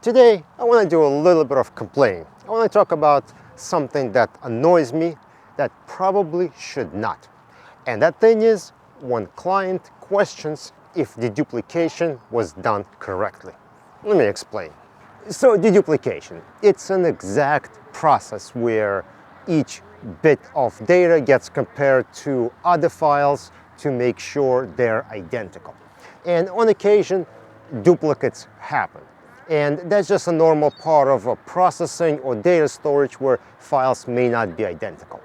Today, I want to do a little bit of complaining. I want to talk about something that annoys me that probably should not. And that thing is when client questions if the duplication was done correctly. Let me explain. So deduplication, it's an exact process where each bit of data gets compared to other files to make sure they're identical. And on occasion, duplicates happen. And that's just a normal part of a processing or data storage where files may not be identical.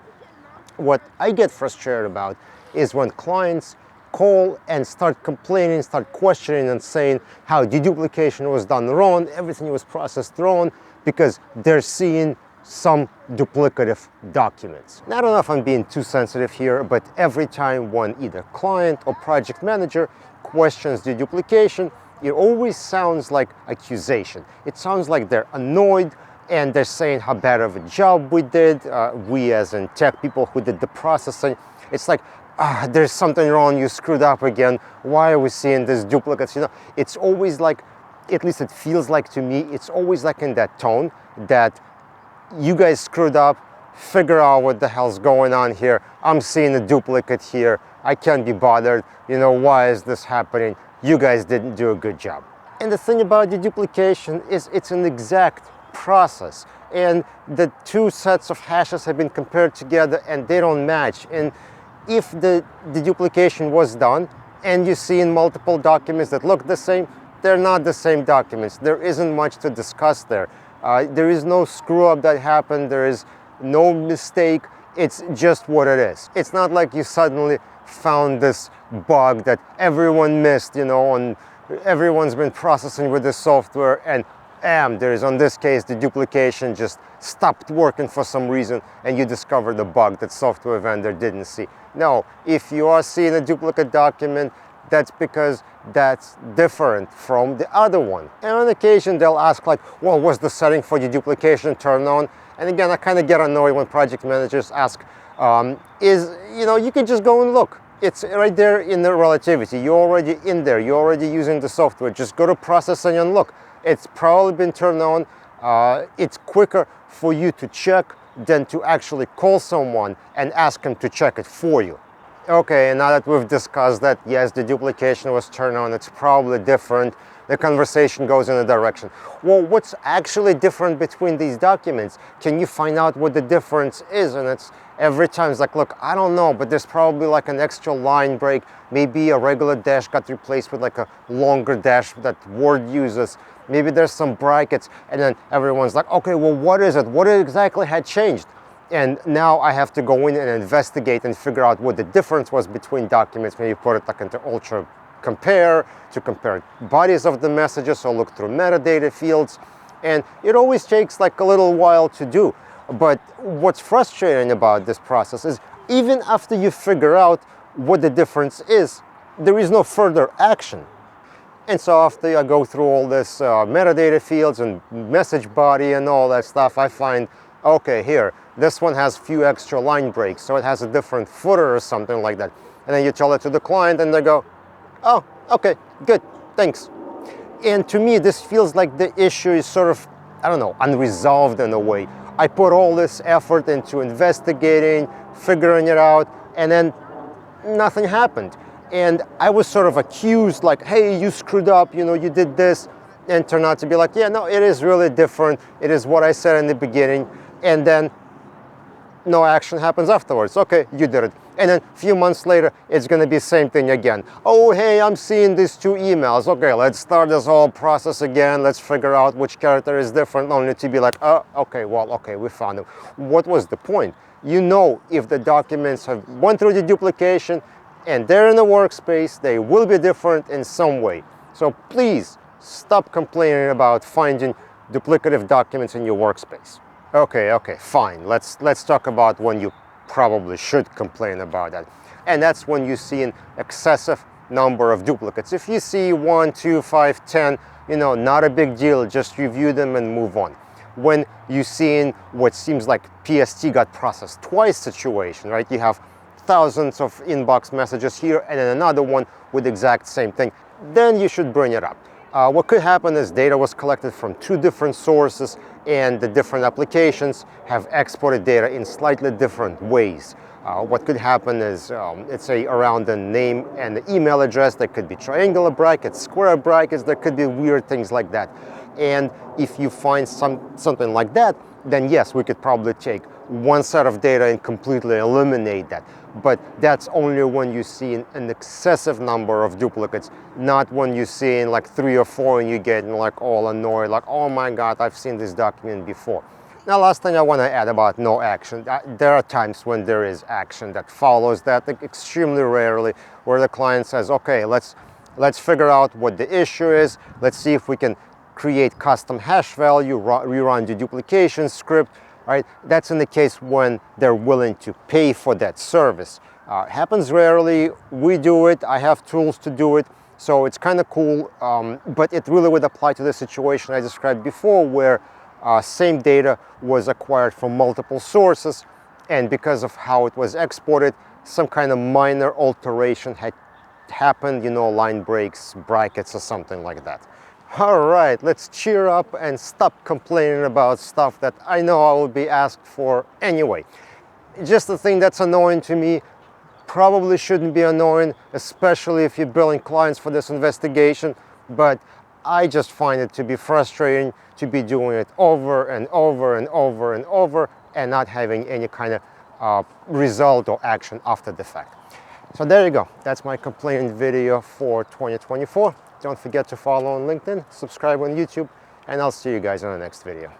What I get frustrated about is when clients call and start complaining, start questioning and saying how deduplication was done wrong, everything was processed wrong, because they're seeing some duplicative documents. And I don't know if I'm being too sensitive here, but every time when either client or project manager questions deduplication, it always sounds like accusation. It sounds like they're annoyed and they're saying how bad of a job we did, we as in tech people who did the processing. It's like, there's something wrong, you screwed up again, why are we seeing these duplicates? You know, it's always like, at least it feels like to me, it's always like in that tone that you guys screwed up, figure out what the hell's going on here, I'm seeing a duplicate here, I can't be bothered, you know, why is this happening? You guys didn't do a good job. And the thing about deduplication is it's an exact process, and the two sets of hashes have been compared together and they don't match. And if the deduplication was done and you see in multiple documents that look the same, they're not the same documents. There isn't much to discuss there. There is no screw up that happened, there is no mistake, it's just what it is. It's not like you suddenly found this bug that everyone missed, you know, and everyone's been processing with this software and there is, on this case, the duplication just stopped working for some reason and you discovered a bug that software vendor didn't see. No, if you are seeing a duplicate document, that's because that's different from the other one. And on occasion they'll ask like, well, was the setting for the duplication turned on? And again, I kind of get annoyed when project managers ask, you can just go and look. It's right there in the relativity. You're already in there. You're already using the software. Just go to processing and look. It's probably been turned on. It's quicker for you to check than to actually call someone and ask them to check it for you. Okay, and now that we've discussed that, yes, the duplication was turned on, it's probably different. The conversation goes in a direction. Well, what's actually different between these documents? Can you find out what the difference is? And it's every time it's like, look, I don't know, but there's probably like an extra line break. Maybe a regular dash got replaced with like a longer dash that Word uses. Maybe there's some brackets, and then everyone's like, okay, well, what is it? What exactly had changed? And now I have to go in and investigate and figure out what the difference was between documents. Maybe put it like into ultra compare to compare bodies of the messages or look through metadata fields. And it always takes like a little while to do. But what's frustrating about this process is even after you figure out what the difference is, there is no further action. And so after I go through all this metadata fields and message body and all that stuff, I find, okay, here, this one has few extra line breaks, so it has a different footer or something like that. And then you tell it to the client and they go, oh, okay, good, thanks. And to me, this feels like the issue is sort of, I don't know, unresolved in a way. I put all this effort into investigating, figuring it out, and then nothing happened. And I was sort of accused like, hey, you screwed up, you know, you did this, and turned out to be like, yeah, no, it is really different. It is what I said in the beginning. And then no action happens afterwards. Okay, you did it. And then a few months later, it's going to be the same thing again. Oh, hey, I'm seeing these two emails. Okay, let's start this whole process again. Let's figure out which character is different, only to be like, oh, okay, well, okay, we found them. What was the point? You know, if the documents have went through the duplication and they're in the workspace, they will be different in some way. So please stop complaining about finding duplicative documents in your workspace. Okay, fine. Let's talk about when you probably should complain about that. And that's when you see an excessive number of duplicates. If you see 1, 2, 5, 10, you know, not a big deal, just review them and move on. When you see in what seems like PST got processed twice situation, right? You have thousands of inbox messages here and then another one with the exact same thing, then you should bring it up. What could happen is data was collected from two different sources, and the different applications have exported data in slightly different ways. What could happen is, let's say, around the name and the email address, there could be triangular brackets, square brackets, there could be weird things like that. And if you find something like that, then yes, we could probably take one set of data and completely eliminate that. But that's only when you see an excessive number of duplicates, not when you see in like 3 or 4 and you get like all annoyed, like, oh my God, I've seen this document before. Now, last thing I want to add about no action. There are times when there is action that follows that, like extremely rarely, where the client says, okay, let's figure out what the issue is. Let's see if we can create custom hash value, rerun the duplication script, right? That's in the case when they're willing to pay for that service. Happens rarely. We do it. I have tools to do it. So it's kind of cool, but it really would apply to the situation I described before, where same data was acquired from multiple sources, and because of how it was exported, some kind of minor alteration had happened, you know, line breaks, brackets, or something like that. All right, let's cheer up and stop complaining about stuff that I know I will be asked for anyway. Just the thing that's annoying to me probably shouldn't be annoying, especially if you're billing clients for this investigation, but I just find it to be frustrating to be doing it over and over and over and over and not having any kind of result or action after the fact. So there you go. That's my complaining video for 2024. Don't forget to follow on LinkedIn, subscribe on YouTube, and I'll see you guys in the next video.